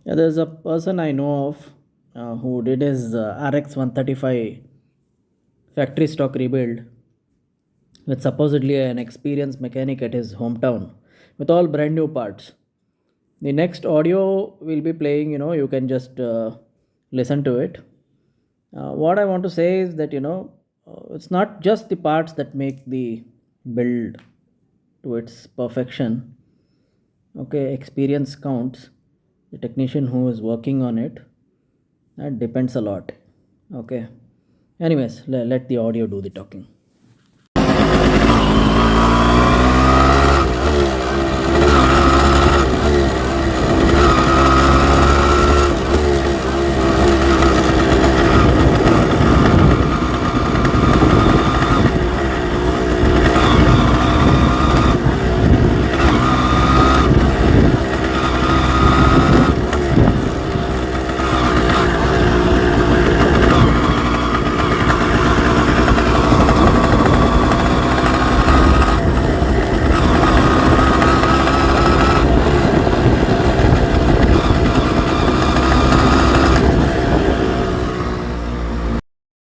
Yeah, there's a person I know of who did his RX 135 factory stock rebuild with supposedly an experienced mechanic at his hometown with all brand new parts. The next audio will be playing, you can just listen to it. What I want to say is that, it's not just the parts that make the build to its perfection. Okay, experience counts. The technician who is working on it, that depends a lot. Okay. Anyways, let the audio do the talking.